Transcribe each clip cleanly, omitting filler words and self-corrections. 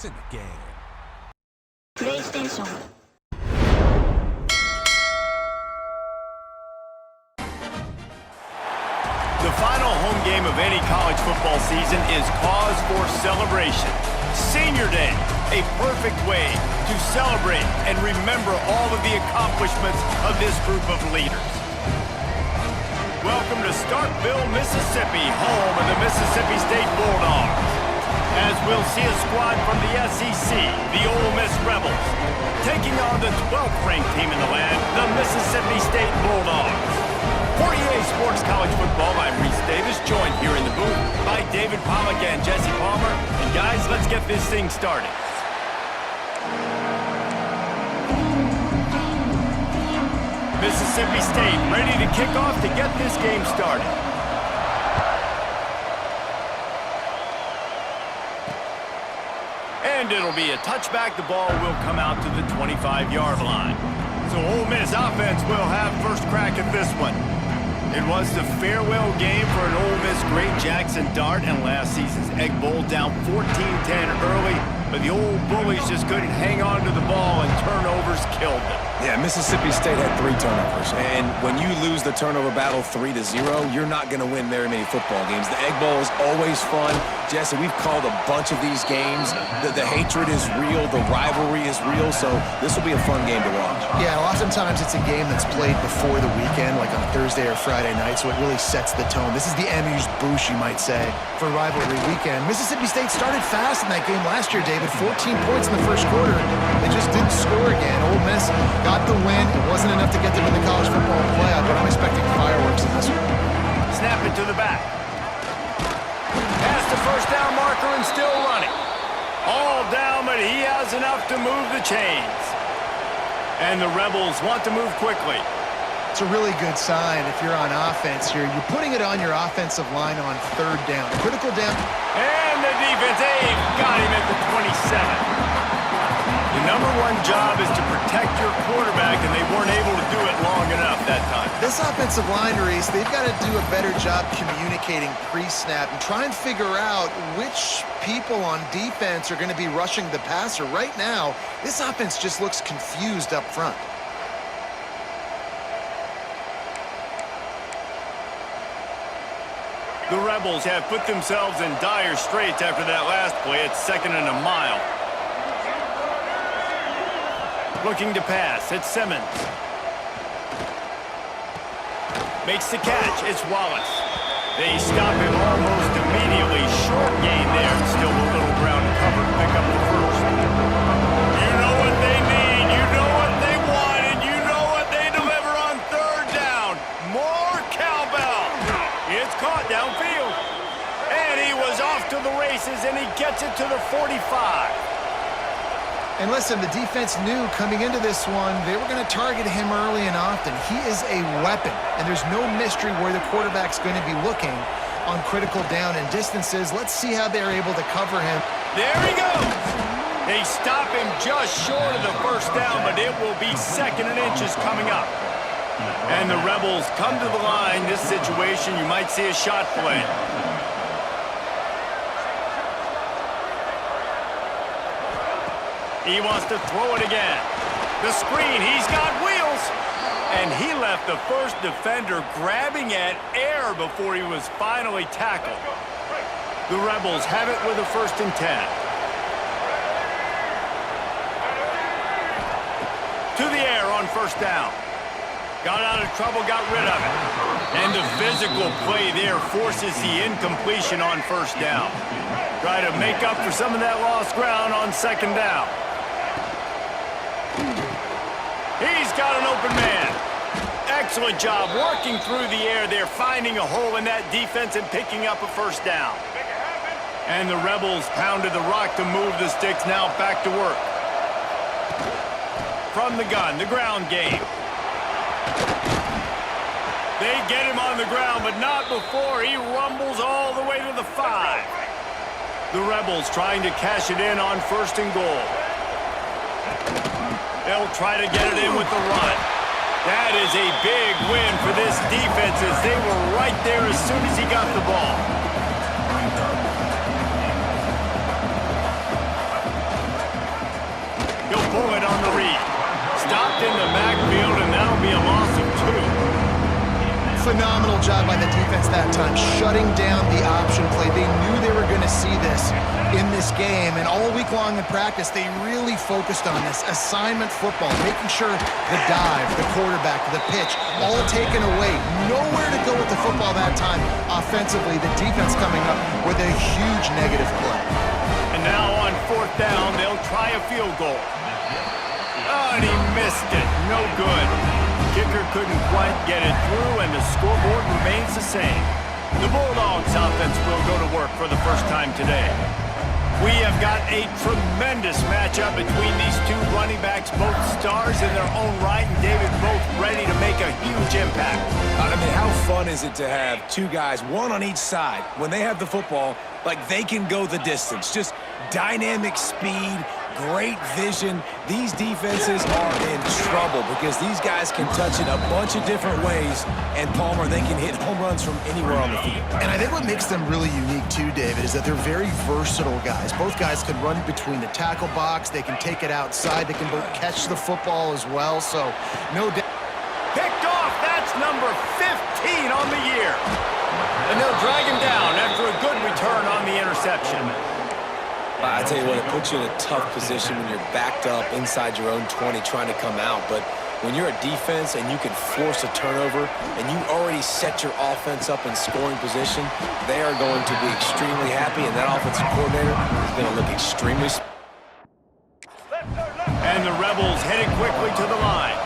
It's in the game. PlayStation. The final home game of any college football season is cause for celebration. Senior Day, a perfect way to celebrate and remember all of the accomplishments of this group of leaders. Welcome to Starkville, Mississippi, home of the Mississippi State Bulldogs. As we'll see a squad from the SEC, the Ole Miss Rebels, taking on the 12th ranked team in the land, the Mississippi State Bulldogs. For EA Sports College Football, I'm Reese Davis, joined here in the booth by David Pollack and Jesse Palmer. And guys, let's get this thing started. Mississippi State ready to kick off to get this game started. And it'll be a touchback. The ball will come out to the 25-yard line. So Ole Miss offense will have first crack at this one. It was the farewell game for an Ole Miss great Jackson Dart and last season's Egg Bowl, down 14-10 early, but the old Bullies just couldn't hang on to the ball and turnovers killed them. Yeah, Mississippi State had 3 turnovers, and when you lose the turnover battle 3-0, you're not going to win very many football games. The Egg Bowl is always fun. Jesse, we've called a bunch of these games. The hatred is real, the rivalry is real, so this will be a fun game to watch. Yeah, oftentimes it's a game that's played before the weekend, like on Thursday or Friday night, so it really sets the tone. This is the amuse-bouche, you might say, for rivalry weekend. Mississippi State started fast in that game last year, David. 14 points in the first quarter. They just didn't score again. Ole Miss got the win. It wasn't enough to get them in the college football playoff, but I'm expecting fireworks in this one. Snap it to the back. Past the first down marker and still running. All down, but he has enough to move the chains. And the Rebels want to move quickly. It's a really good sign if you're on offense here. You're putting it on your offensive line on third down. Critical down. And the defense, got him at the 27. The #1 job is to protect your quarterback, and they weren't able to do it long enough that time. This offensive line, Reese, they've got to do a better job communicating pre-snap and try and figure out which people on defense are going to be rushing the passer. Right now, this offense just looks confused up front. The Rebels have put themselves in dire straits after that last play. It's 2nd and a mile. Looking to pass, it's Simmons. Makes the catch, it's Wallace. They stop him almost immediately. Short gain there, and still a little ground cover to pick up the first. You know what they need, you know what they want, and you know what they deliver on third down. More cowbell. It's caught downfield. And he was off to the races, and he gets it to the 45. And listen, the defense knew coming into this one, they were going to target him early and often. He is a weapon, and there's no mystery where the quarterback's going to be looking on critical down and distances. Let's see how they're able to cover him. There he goes. They stop him just short of the first down, but it will be 2nd and inches coming up. And the Rebels come to the line. This situation, you might see a shot play. He wants to throw it again. The screen, he's got wheels. And he left the first defender grabbing at air before he was finally tackled. The Rebels have it with a 1st and 10. To the air on first down. Got out of trouble, got rid of it. And the physical play there forces the incompletion on first down. Try to make up for some of that lost ground on 2nd down. He's got an open man. Excellent job working through the air there, finding a hole in that defense and picking up a first down. And the Rebels pounded the rock to move the sticks, now back to work. From the gun, the ground game. They get him on the ground, but not before he rumbles all the way to the 5. The Rebels trying to cash it in on 1st and goal. They'll try to get it in with the run. That is a big win for this defense as they were right there as soon as he got the ball. Phenomenal job by the defense that time, shutting down the option play. They knew they were going to see this in this game, and all week long in practice, they really focused on this assignment football, making sure the dive, the quarterback, the pitch, all taken away. Nowhere to go with the football that time offensively. The defense coming up with a huge negative play. And now on 4th down, they'll try a field goal. Oh, and he missed it. No good. Kicker couldn't quite get it through, and the scoreboard remains the same. The Bulldogs offense will go to work for the first time today. We have got a tremendous matchup between these two running backs, both stars in their own right, and David, both ready to make a huge impact. I mean, how fun is it to have two guys, one on each side, when they have the football, like they can go the distance. Just dynamic speed, great vision. These defenses are in trouble because these guys can touch it a bunch of different ways, and Palmer, they can hit home runs from anywhere on the field. And I think what makes them really unique too, David, is that they're very versatile guys. Both guys can run between the tackle box, they can take it outside, they can both catch the football as well, so no doubt. Picked off, that's number 15 on the year. And they'll drag him down after a good return on the interception. I tell you what, it puts you in a tough position when you're backed up inside your own 20 trying to come out. But when you're a defense and you can force a turnover and you already set your offense up in scoring position, they are going to be extremely happy, and that offensive coordinator is going to look extremely. And the Rebels headed quickly to the line.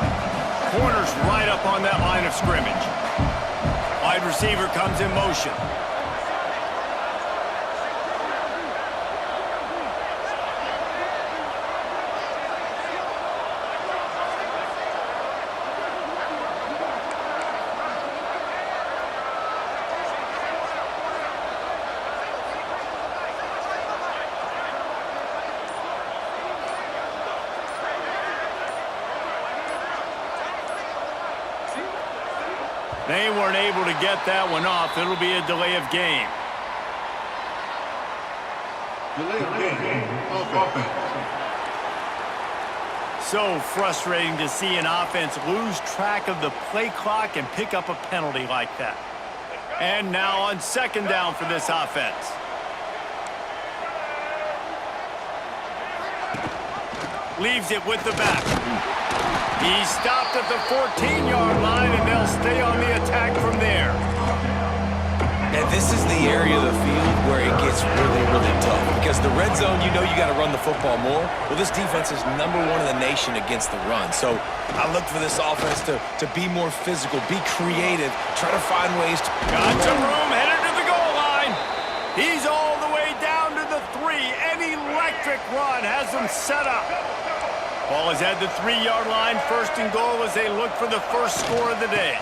Corners right up on that line of scrimmage. Wide receiver comes in motion. They weren't able to get that one off. It'll be a delay of game. Delay of game. Offense. So frustrating to see an offense lose track of the play clock and pick up a penalty like that. And now on 2nd down for this offense. Leaves it with the back. He stopped at the 14-yard line, and they'll stay on the attack from there. And this is the area of the field where it gets really, really tough. Because the red zone, you know you got to run the football more. Well, this defense is #1 in the nation against the run. So I look for this offense to be more physical, be creative, try to find ways to... Got some room, headed to the goal line. He's all the way down to the 3. An electric run has them set up. Ball is at the 3-yard line, 1st and goal as they look for the first score of the day.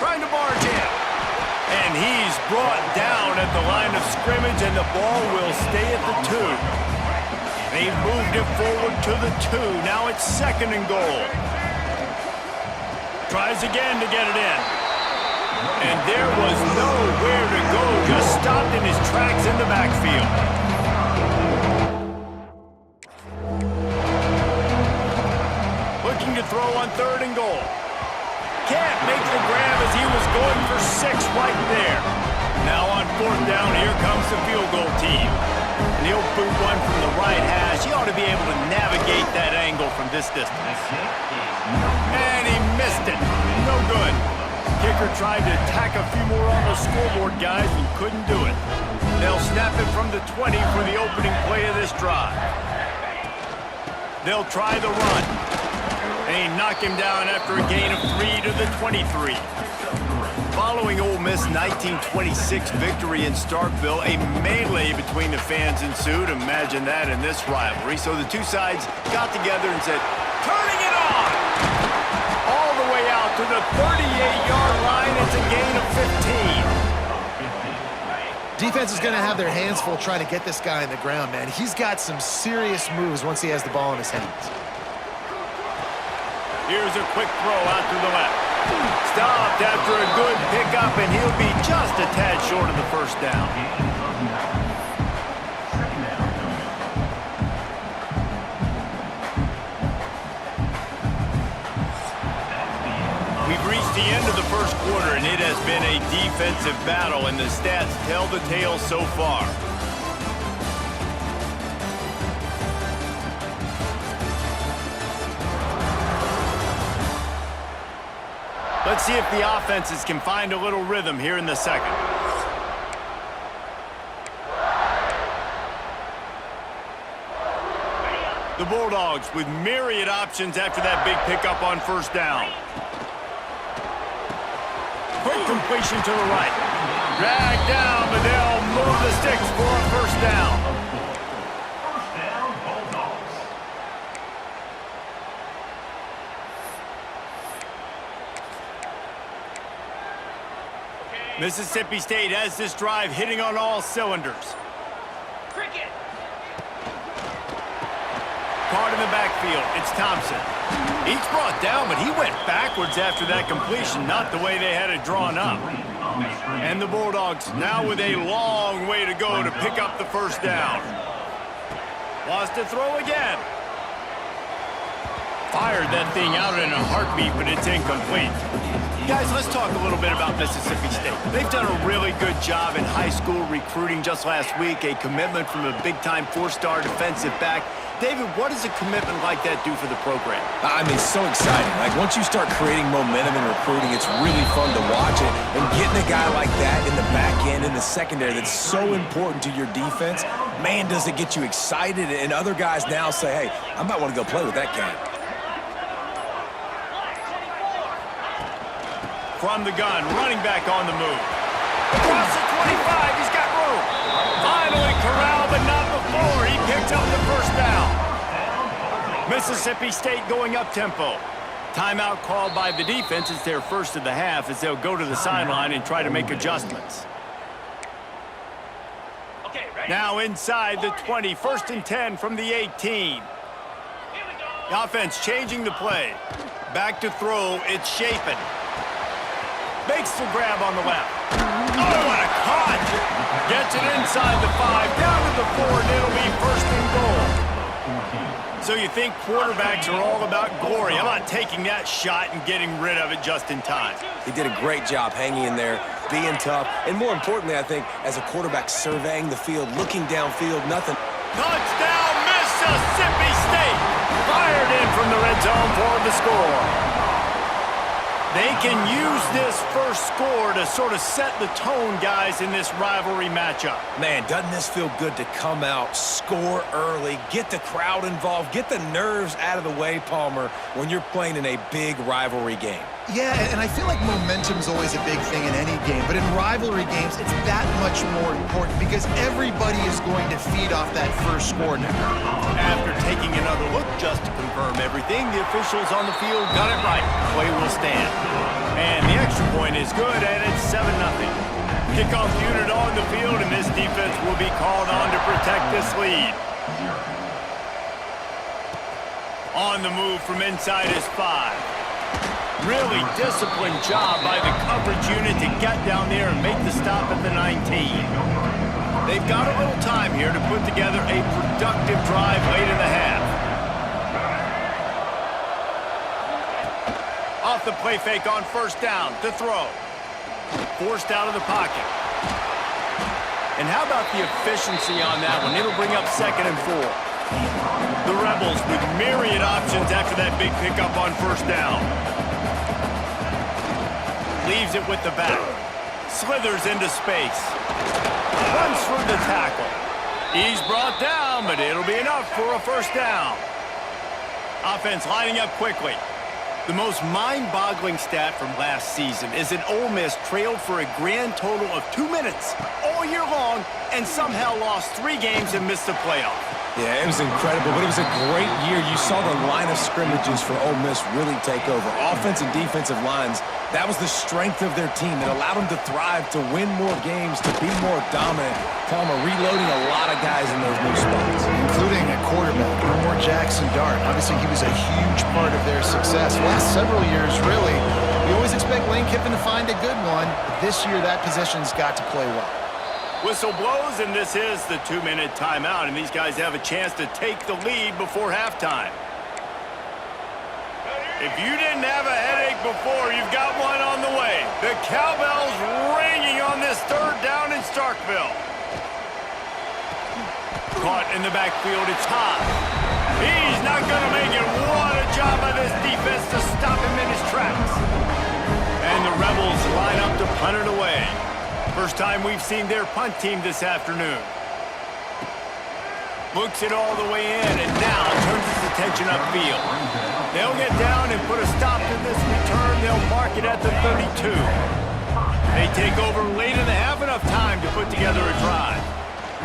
Trying to barge in. And he's brought down at the line of scrimmage, and the ball will stay at the 2. They've moved it forward to the 2. Now it's 2nd and goal. Tries again to get it in. And there was nowhere to go, just stopped in his tracks in the backfield. Looking to throw on 3rd and goal. Can't make the grab as he was going for 6 right there. Now on 4th down, here comes the field goal team. And he'll boot one from the right hash. He ought to be able to navigate that angle from this distance. And he missed it. No good. Kicker tried to tack a few more on the scoreboard, guys, and couldn't do it. They'll snap it from the 20 for the opening play of this drive. They'll try the run. They knock him down after a gain of 3 to the 23. Following Ole Miss' 1926 victory in Starkville, a melee between the fans ensued. Imagine that in this rivalry. So the two sides got together and said, turning it on! All the way out to the 38-yard line. It's a gain of 15. Defense is going to have their hands full trying to get this guy on the ground, man. He's got some serious moves once he has the ball in his hands. Here's a quick throw out to the left. Stopped after a good pickup, and he'll be just a tad short of the 1st down. We've reached the end of the 1st quarter, and it has been a defensive battle, and the stats tell the tale so far. Let's see if the offenses can find a little rhythm here in the second. The Bulldogs with myriad options after that big pickup on first down. Quick completion to the right. Drag down, but they'll move the sticks for a first down. Mississippi State has this drive hitting on all cylinders. Caught in the backfield, it's Thompson. He's brought down, but he went backwards after that completion, not the way they had it drawn up. And the Bulldogs now with a long way to go to pick up the first down. Lost to throw again. Fired that thing out in a heartbeat, but it's incomplete. Guys, let's talk a little bit about Mississippi State. They've done a really good job in high school recruiting just last week, a commitment from a big-time four-star defensive back. David, what does a commitment like that do for the program? I mean, so exciting. Like, once you start creating momentum in recruiting, it's really fun to watch it. And getting a guy like that in the back end, in the secondary, that's so important to your defense, man, does it get you excited. And other guys now say, hey, I might want to go play with that guy. From the gun, running back on the move. Across the 25, he's got room. Finally corralled, but not before. He picked up the first down. Mississippi State going up-tempo. Timeout called by the defense. It's their first of the half as they'll go to the sideline and try to make adjustments. Now inside the 20, 1st and 10 from the 18. The offense changing the play. Back to throw, it's Shapen. Makes the grab on the left. Oh, what a catch! Gets it inside the 5, down to the 4, and it'll be 1st and goal. So you think quarterbacks are all about glory. How about taking that shot and getting rid of it just in time? He did a great job hanging in there, being tough, and more importantly, I think, as a quarterback surveying the field, looking downfield, nothing. Touchdown, Mississippi State! Fired in from the red zone for the score. They can use this first score to sort of set the tone, guys, in this rivalry matchup. Man, doesn't this feel good to come out, score early, get the crowd involved, get the nerves out of the way, Palmer, when you're playing in a big rivalry game? Yeah, and I feel like momentum's always a big thing in any game, but in rivalry games, it's that much more important because everybody is going to feed off that first score now. After taking another look just to confirm everything, the officials on the field got it right. Play will stand. And the extra point is good, and it's 7-0. Kickoff unit on the field, and this defense will be called on to protect this lead. On the move from inside is 5. Really disciplined job by the coverage unit to get down there and make the stop at the 19. They've got a little time here to put together a productive drive late in the half. Off the play fake on first down to throw. Forced out of the pocket. And how about the efficiency on that one? It'll bring up 2nd and 4. The Rebels with myriad options after that big pickup on first down. Leaves it with the back. Slithers into space. Runs through the tackle. He's brought down, but it'll be enough for a first down. Offense lining up quickly. The most mind-boggling stat from last season is that Ole Miss trailed for a grand total of 2 minutes all year long and somehow lost 3 games and missed the playoff. Yeah, it was incredible, but it was a great year. You saw the line of scrimmages for Ole Miss really take over. Offense and defensive lines, that was the strength of their team that allowed them to thrive, to win more games, to be more dominant. Palmer reloading a lot of guys in those new spots. Including a quarterback, more Jackson Dart. Obviously, he was a huge part of their success. Last several years, really, we always expect Lane Kiffin to find a good one. But this year, that position's got to play well. Whistle blows, and this is the 2-minute timeout, and these guys have a chance to take the lead before halftime. If you didn't have a headache before, you've got one on the way. The cowbell's ringing on this third down in Starkville. Caught in the backfield, it's Haas. He's not going to make it. What a job by this defense to stop him in his tracks. And the Rebels line up to punt it away. First time we've seen their punt team this afternoon. Books it all the way in and now turns his attention upfield. They'll get down and put a stop to this return. They'll mark it at the 32. They take over late in the half, enough time to put together a drive.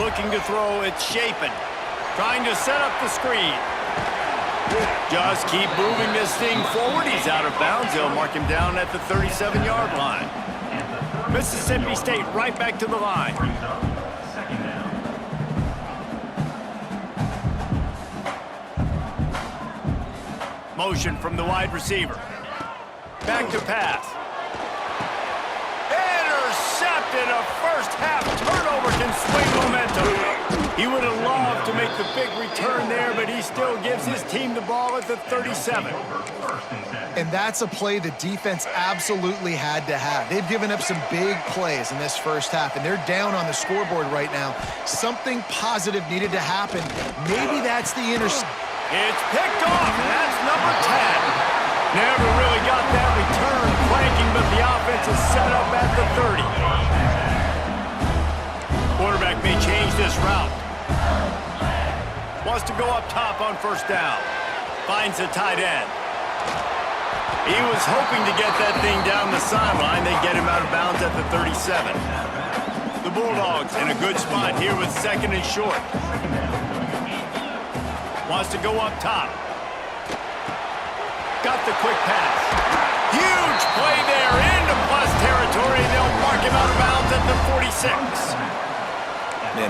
Looking to throw, it's Shapen. Trying to set up the screen. Just keep moving this thing forward. He's out of bounds. They'll mark him down at the 37-yard line. Mississippi State right back to the line. Motion from the wide receiver. Back to pass. Intercepted. A first-half turnover can swing momentum. He would have loved to make the big return there, but he still gives his team the ball at the 37. And that's a play the defense absolutely had to have. They've given up some big plays in this first half, and they're down on the scoreboard right now. Something positive needed to happen. Maybe that's the interception. It's picked off, and that's number 10. Never really got that return clanking, but the offense is set up at the 30. Quarterback may change this route. Wants to go up top on first down. Finds a tight end. He was hoping to get that thing down the sideline. They get him out of bounds at the 37. The Bulldogs in a good spot here with second and short. Wants to go up top. Got the quick pass. Huge play there into plus territory. They'll mark him out of bounds at the 46.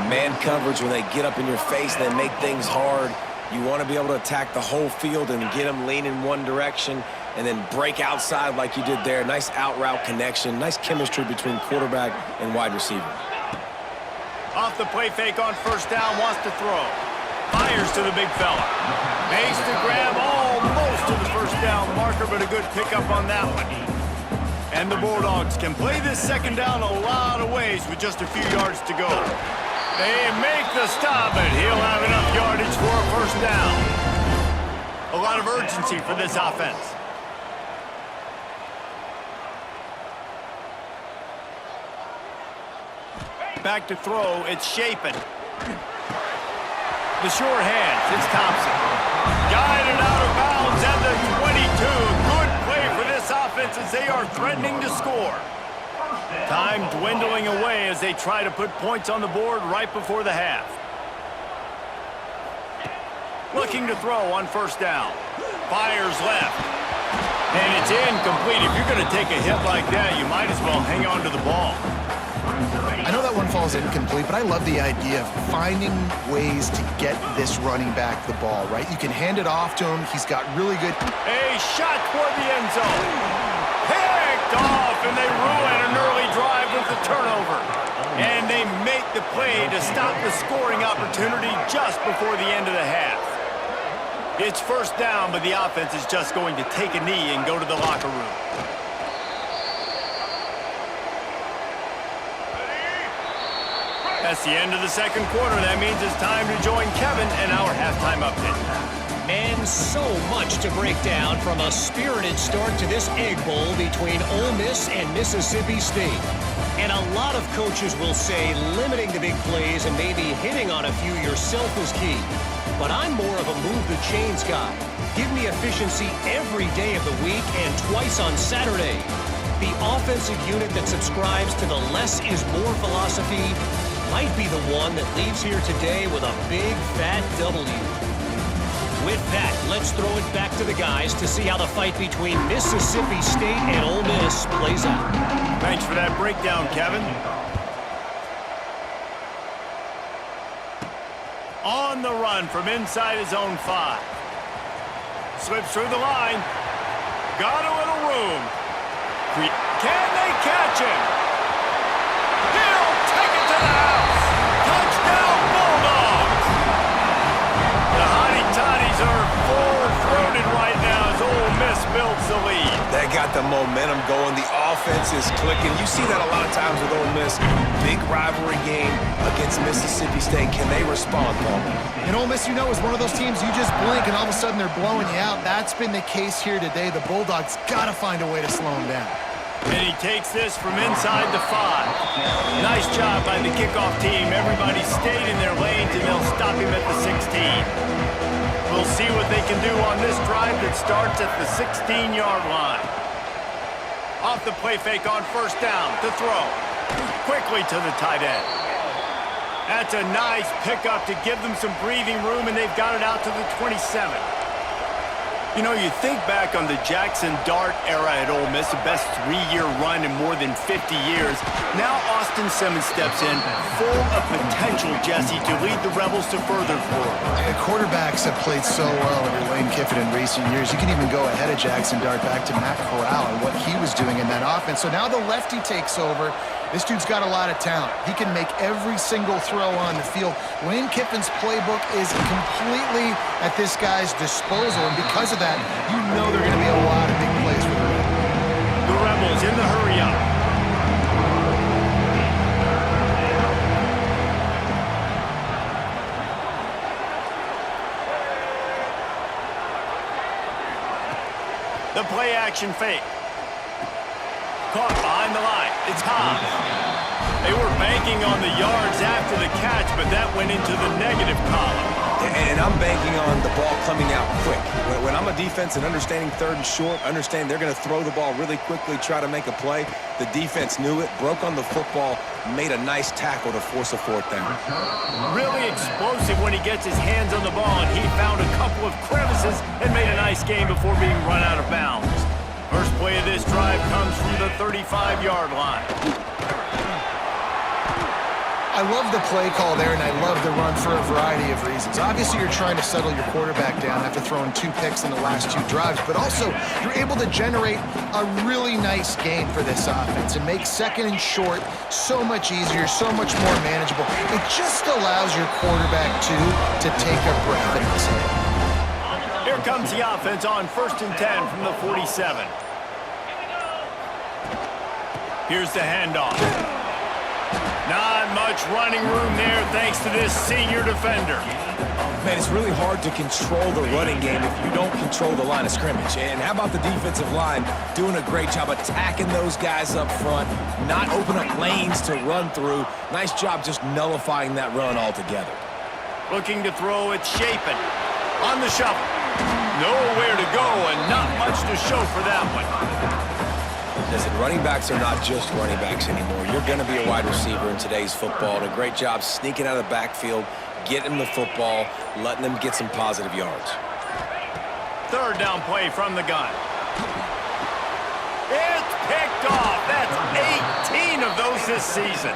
Man coverage, when they get up in your face, they make things hard. You want to be able to attack the whole field and get them leaning one direction and then break outside like you did there. Nice out route connection. Nice chemistry between quarterback and wide receiver. Off the play fake on first down, wants to throw. Fires to the big fella. Makes the grab almost to the first down marker, but a good pickup on that one. And the Bulldogs can play this second down a lot of ways with just a few yards to go. They make the stop, and he'll have enough yardage for a first down. A lot of urgency for this offense. Back to throw, it's Shapen. The sure hands, it's Thompson. Guided out of bounds at the 22. Good play for this offense as they are threatening to score. Time dwindling away as they try to put points on the board right before the half. Looking to throw on first down. Fires left. And it's incomplete. If you're going to take a hit like that, you might as well hang on to the ball. I know that one falls incomplete, but I love the idea of finding ways to get this running back the ball, right? You can hand it off to him. He's got really good... A shot toward the end zone. Picked off, and they ruin an early drive with the turnover. And they make the play to stop the scoring opportunity just before the end of the half. It's first down, but the offense is just going to take a knee and go to the locker room. That's the end of the second quarter. That means it's time to join Kevin in our halftime update. Man, so much to break down from a spirited start to this Egg Bowl between Ole Miss and Mississippi State. And a lot of coaches will say limiting the big plays and maybe hitting on a few yourself is key. But I'm more of a move the chains guy. Give me efficiency every day of the week and twice on Saturday. The offensive unit that subscribes to the less is more philosophy might be the one that leaves here today with a big fat W. With that, let's throw it back to the guys to see how the fight between Mississippi State and Ole Miss plays out. Thanks for that breakdown, Kevin. On the run from inside his own 5. Slips through the line. Got a little room. Can they catch him? He'll take it to the house. Touchdown, Bulldogs. The Hottie Toddies are full-throated right now as Ole Miss builds time going. The offense is clicking. You see that a lot of times with Ole Miss. Big rivalry game against Mississippi State. Can they respond, Paul? And Ole Miss, you know, is one of those teams you just blink and all of a sudden they're blowing you out. That's been the case here today. The Bulldogs got to find a way to slow them down. And he takes this from inside the 5. Nice job by the kickoff team. Everybody stayed in their lanes, and they'll stop him at the 16. We'll see what they can do on this drive that starts at the 16-yard line. Off the play fake on first down to throw. Quickly to the tight end. That's a nice pickup to give them some breathing room, and they've got it out to the 27. You know, you think back on the Jackson Dart era at Ole Miss, the best 3-year run in more than 50 years. Now Austin Simmons steps in, full of potential, Jesse, to lead the Rebels to further glory. And quarterbacks have played so well under Lane Kiffin in recent years. You can even go ahead of Jackson Dart back to Matt Corral and what he was doing in that offense. So now the lefty takes over. This dude's got a lot of talent. He can make every single throw on the field. Lane Kiffin's playbook is completely at this guy's disposal, and because of that, you know there are going to be a lot of big plays for the Rebels. The Rebels in the hurry-up. The play-action fake. Caught behind the line. It's Hobbs. They were banking on the yards after the catch, but that went into the negative column. And I'm banking on the ball coming out quick. When I'm a defense and understanding third and short, understand they're going to throw the ball really quickly, try to make a play. The defense knew it, broke on the football, made a nice tackle to force a fourth down. Really explosive when he gets his hands on the ball, and he found a couple of crevices and made a nice game before being run out of bounds. First play of this drive comes from the 35-yard line. I love the play call there, and I love the run for a variety of reasons. Obviously, you're trying to settle your quarterback down after throwing 2 picks in the last 2 drives, but also you're able to generate a really nice game for this offense and make second and short so much easier, so much more manageable. It just allows your quarterback to take a breath and exhale. Here comes the offense on 1st and 10 from the 47. Here's the handoff. Not much running room there thanks to this senior defender. Man, it's really hard to control the running game if you don't control the line of scrimmage. And how about the defensive line doing a great job attacking those guys up front, not open up lanes to run through. Nice job just nullifying that run altogether. Looking to throw, it's Chapin. On the shovel. Nowhere to go and not much to show for that one. Listen, running backs are not just running backs anymore. You're going to be a wide receiver in today's football. And a great job sneaking out of the backfield, getting the football, letting them get some positive yards. Third down play from the gun. It's picked off. That's 18 of those this season.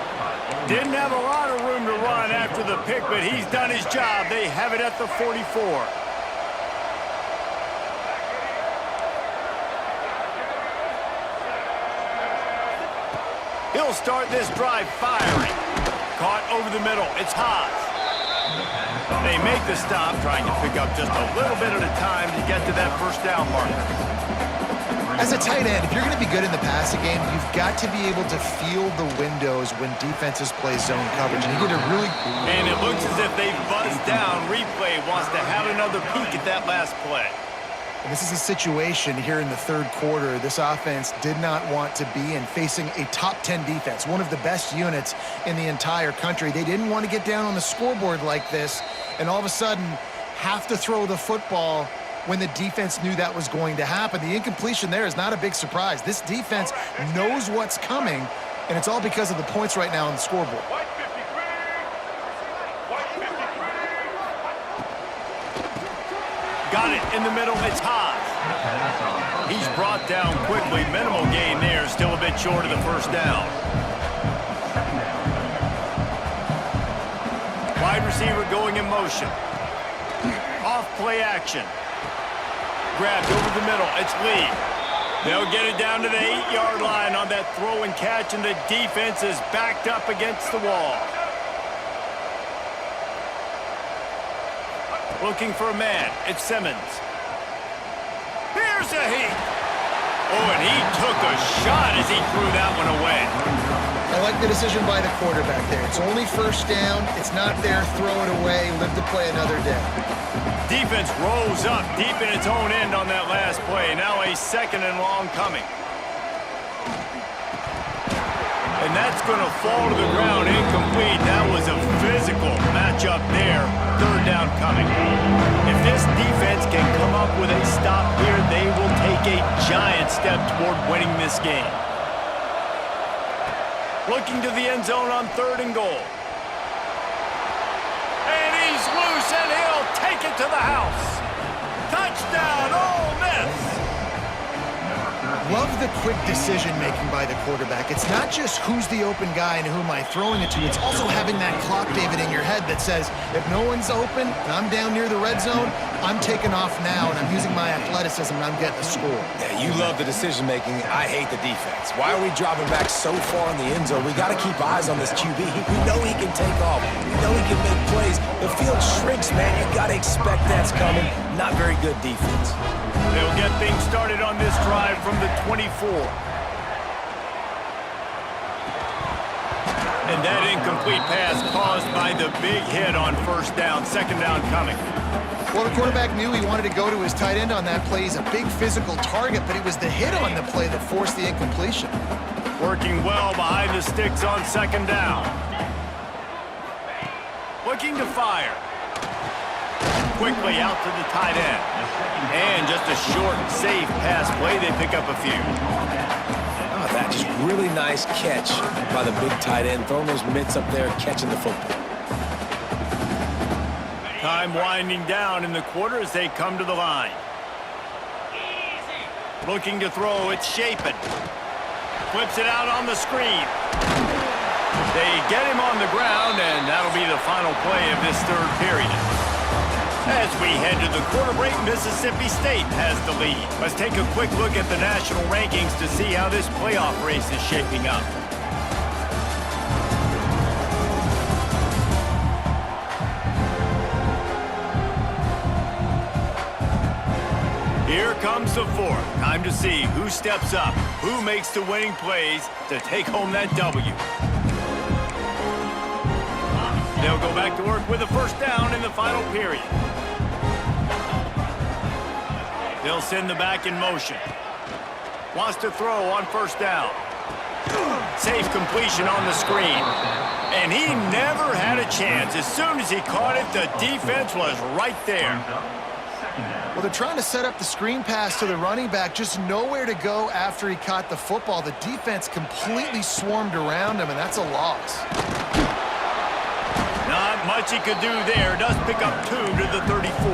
Didn't have a lot of room to run after the pick, but he's done his job. They have it at the 44. He'll start this drive firing. Caught over the middle. It's Haas. They make the stop, trying to pick up just a little bit at a time to get to that first down marker. As a tight end, if you're going to be good in the passing game, you've got to be able to feel the windows when defenses play zone coverage. And you get a really... And it looks as if they buzzed down. Replay wants to have another peek at that last play. And this is a situation here in the third quarter this offense did not want to be in, facing a top 10 defense, one of the best units in the entire country. They didn't want to get down on the scoreboard like this and all of a sudden have to throw the football when the defense knew that was going to happen. The incompletion there is not a big surprise. This defense knows what's coming, and it's all because of the points right now on the scoreboard. Got it in the middle. It's Haas. He's brought down quickly. Minimal gain there. Still a bit short of the first down. Wide receiver going in motion. Off play action. Grabbed over the middle. It's Lee. They'll get it down to the 8-yard line on that throw and catch, and the defense is backed up against the wall. Looking for a man. It's Simmons. Here's a heat. Oh, and he took a shot as he threw that one away. I like the decision by the quarterback there. It's only first down. It's not there. Throw it away. Live to play another day. Defense rolls up deep in its own end on that last play. Now a 2nd and long coming. And that's going to fall to the ground incomplete. That was a physical matchup there. 3rd down coming. If this defense can come up with a stop here, they will take a giant step toward winning this game. Looking to the end zone on 3rd and goal. And he's loose, and he'll take it to the house. Touchdown, Ole Miss! Love the quick decision-making by the quarterback. It's not just who's the open guy and who am I throwing it to. It's also having that clock, David, in your head that says, if no one's open and I'm down near the red zone, I'm taking off now and I'm using my athleticism and I'm getting a score. Yeah, you love the decision-making. I hate the defense. Why are we dropping back so far in the end zone? We got to keep eyes on this QB. We know he can take off. We know he can make plays. The field shrinks, man. You got to expect that's coming. Not very good defense. They'll get things started on this drive from the 24. And that incomplete pass caused by the big hit on 1st down. 2nd down coming. Well, the quarterback knew he wanted to go to his tight end on that play. He's a big physical target, but it was the hit on the play that forced the incompletion. Working well behind the sticks on 2nd down. Looking to fire. Quickly out to the tight end. And just a short, safe pass play. They pick up a few. Oh, that just really nice catch by the big tight end. Throwing those mitts up there, catching the football. Time winding down in the quarter as they come to the line. Looking to throw, it's Shapen. Flips it out on the screen. They get him on the ground, and that'll be the final play of this 3rd period. As we head to the quarter break, Mississippi State has the lead. Let's take a quick look at the national rankings to see how this playoff race is shaping up. Here comes the 4th. Time to see who steps up, who makes the winning plays to take home that W. They'll go back to work with a 1st down in the final period. They'll send the back in motion. Wants to throw on 1st down. Safe completion on the screen. And he never had a chance. As soon as he caught it, the defense was right there. Well, they're trying to set up the screen pass to the running back, just nowhere to go after he caught the football. The defense completely swarmed around him, and that's a loss. Not much he could do there. Does pick up 2 to the 34.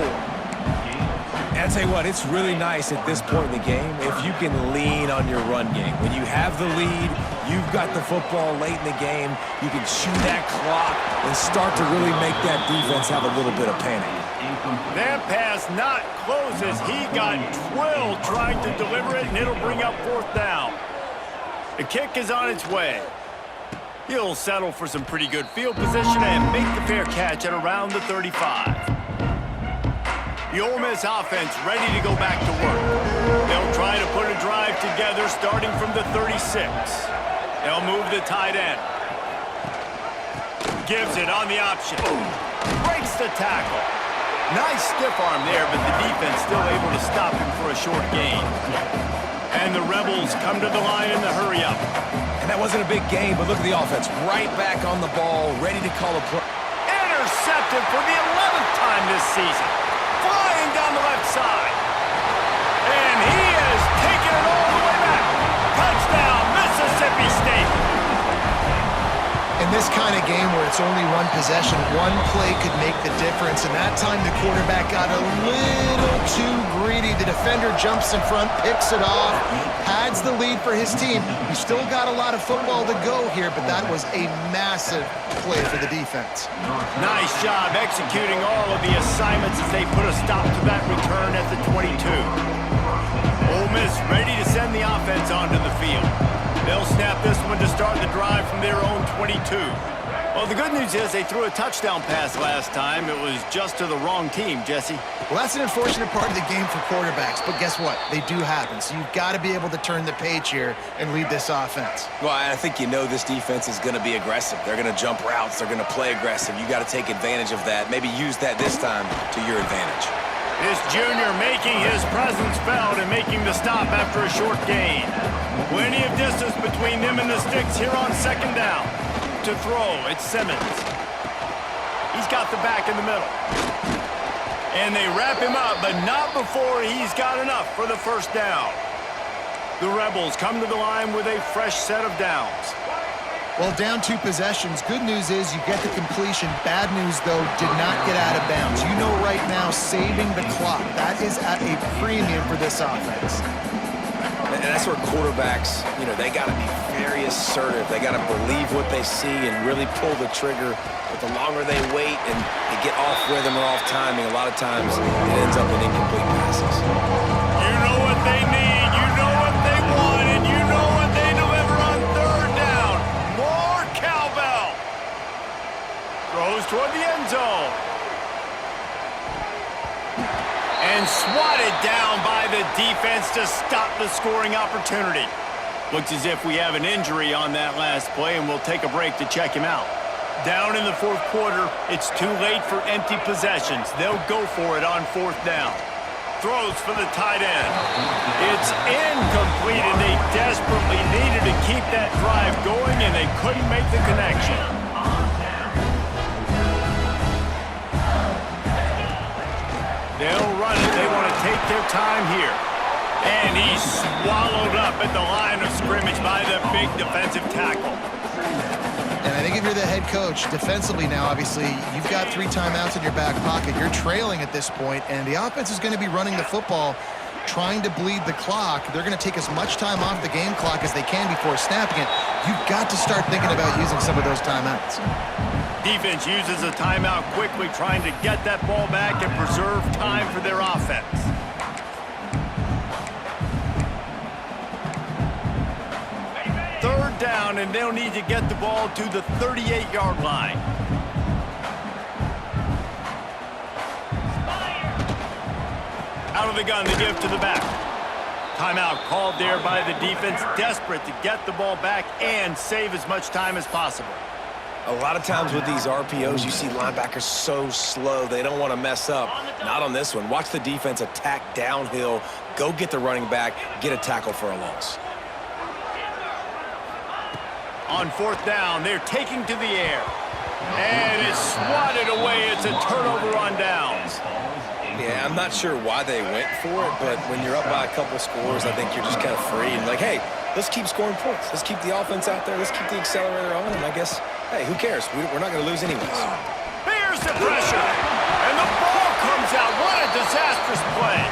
And I tell you what, it's really nice at this point in the game if you can lean on your run game. When you have the lead, you've got the football late in the game, you can chew that clock and start to really make that defense have a little bit of panic. That pass not close as he got twirled trying to deliver it, and it'll bring up 4th down. The kick is on its way. He'll settle for some pretty good field position and make the fair catch at around the 35. The Ole Miss offense ready to go back to work. They'll try to put a drive together starting from the 36. They'll move the tight end. Gives it on the option. Breaks the tackle. Nice stiff arm there, but the defense still able to stop him for a short gain. And the Rebels come to the line in the hurry-up. And that wasn't a big game, but look at the offense. Right back on the ball, ready to call a play. Intercepted for the 11th time this season. Flying down the left side. And he has taken it all the way back. Touchdown, Mississippi State. In this kind of game where it's only one possession, one play could make the difference. And that time the quarterback got a little too greedy. The defender jumps in front, picks it off, pads the lead for his team. He's still got a lot of football to go here, but that was a massive play for the defense. Nice job executing all of the assignments as they put a stop to that return at the 22. Ole Miss ready to send the offense onto the field. They'll snap this one to start the drive from their own 22. Well, the good news is they threw a touchdown pass last time. It was just to the wrong team, Jesse. Well, that's an unfortunate part of the game for quarterbacks, but guess what? They do happen, so you've got to be able to turn the page here and lead this offense. Well, I think you know this defense is going to be aggressive. They're going to jump routes. They're going to play aggressive. You got to take advantage of that. Maybe use that this time to your advantage. This junior making his presence felt and making the stop after a short gain. Plenty of distance between them and the sticks here on second down. To throw, it's Simmons. He's got the back in the middle. And they wrap him up, but not before he's got enough for the first down. The Rebels come to the line with a fresh set of downs. Well, down 2 possessions. Good news is you get the completion. Bad news, though, did not get out of bounds. You know right now, saving the clock, that is at a premium for this offense. And that's where quarterbacks, they got to be very assertive. They got to believe what they see and really pull the trigger. But the longer they wait and they get off rhythm or off timing, a lot of times it ends up in incomplete passes. You know what they need, you know what they want, and you know what they deliver on third down. More cowbell. Throws toward the end zone. And swatted down by the defense to stop the scoring opportunity. Looks as if we have an injury on that last play, and we'll take a break to check him out. Down in the fourth quarter, it's too late for empty possessions. They'll go for it on fourth down. Throws for the tight end. It's incomplete, and they desperately needed to keep that drive going, and they couldn't make the connection. They'll run it. They want to take their time here. And he's swallowed up at the line of scrimmage by the big defensive tackle. And I think if you're the head coach, defensively now, obviously, you've got 3 timeouts in your back pocket. You're trailing at this point, and the offense is going to be running the football, trying to bleed the clock. They're going to take as much time off the game clock as they can before snapping it. You've got to start thinking about using some of those timeouts. Defense uses a timeout quickly, trying to get that ball back and preserve time for their offense. Third down, and they'll need to get the ball to the 38-yard line. Out of the gun, they give to the back. Timeout called there by the defense, desperate to get the ball back and save as much time as possible. A lot of times with these RPOs, you see linebackers so slow, they don't want to mess up. Not on this one. Watch the defense attack downhill, go get the running back, get a tackle for a loss. On fourth down, they're taking to the air. And it's swatted away. It's a turnover on downs. Yeah, I'm not sure why they went for it, but when you're up by a couple scores, I think you're just kind of free and like, hey, let's keep scoring points. Let's keep the offense out there. Let's keep the accelerator on, and I guess, hey, who cares? We're not going to lose anyways. Here's the pressure, and the ball comes out. What a disastrous play.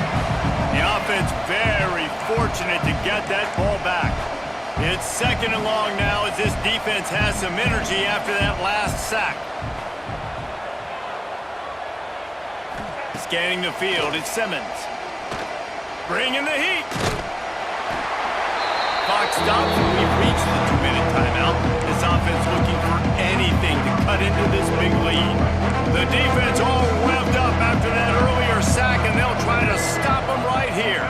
The offense very fortunate to get that ball back. It's second and long now as this defense has some energy after that last sack. Scanning the field, it's Simmons. Bringing the heat. Clock stops, and we've reached the 2-minute timeout. This offense looking for anything to cut into this big lead. The defense all revved up after that earlier sack, and they'll try to stop them right here.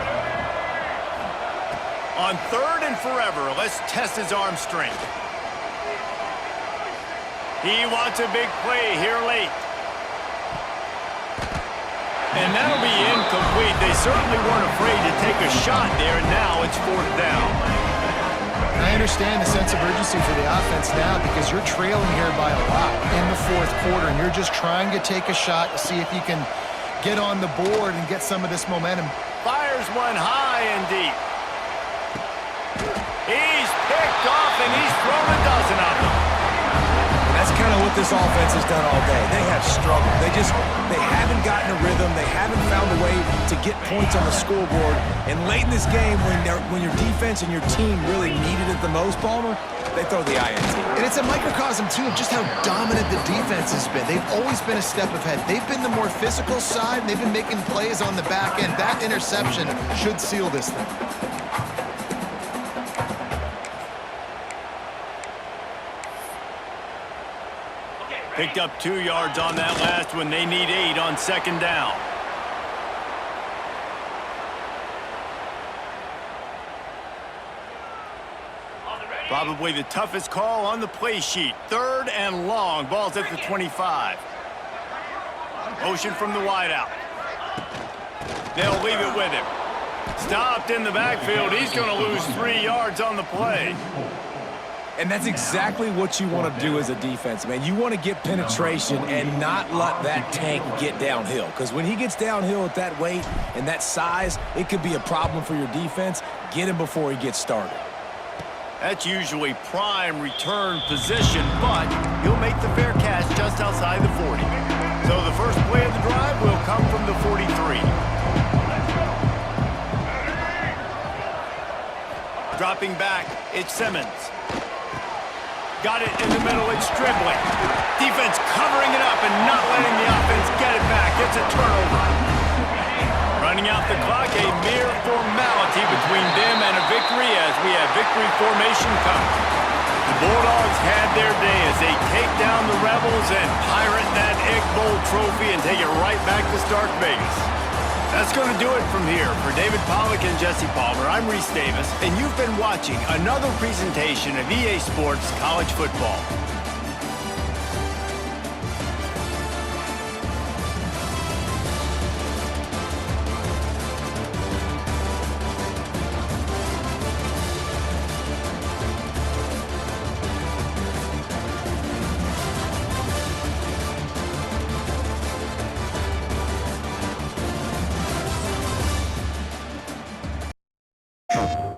On third and forever, let's test his arm strength. He wants a big play here late. And that'll be incomplete. They certainly weren't afraid to take a shot there, and now it's fourth down. I understand the sense of urgency for the offense now because you're trailing here by a lot in the fourth quarter, and you're just trying to take a shot to see if you can get on the board and get some of this momentum. Fires one high and deep. He's picked off, and he's thrown a dozen of them. That's kind of what this offense has done all day. They have struggled. They haven't gotten a rhythm. They haven't found a way to get points on the scoreboard. And late in this game, when your defense and your team really needed it the most, Palmer, they throw the INT. And it's a microcosm, too, of just how dominant the defense has been. They've always been a step ahead. They've been the more physical side, and they've been making plays on the back end. That interception should seal this thing. Picked up 2 yards on that last one. They need 8 on second down. Probably the toughest call on the play sheet. 3rd and long. Ball's at the 25. Motion from the wideout. They'll leave it with him. Stopped in the backfield. He's going to lose 3 yards on the play. And that's exactly what you want to do as a defense, man. You want to get penetration and not let that tank get downhill. Because when he gets downhill at that weight and that size, it could be a problem for your defense. Get him before he gets started. That's usually prime return position, but he'll make the fair catch just outside the 40. So the first play of the drive will come from the 43. Dropping back, it's Simmons. Got it in the middle, it's dribbling. Defense covering it up and not letting the offense get it back. It's a turnover. Running out the clock, a mere formality between them and a victory as we have victory formation coming. The Bulldogs had their day as they take down the Rebels and pirate that Egg Bowl trophy and take it right back to Stark Vegas. That's going to do it from here. For David Pollack and Jesse Palmer, I'm Reese Davis, and you've been watching another presentation of EA Sports College Football.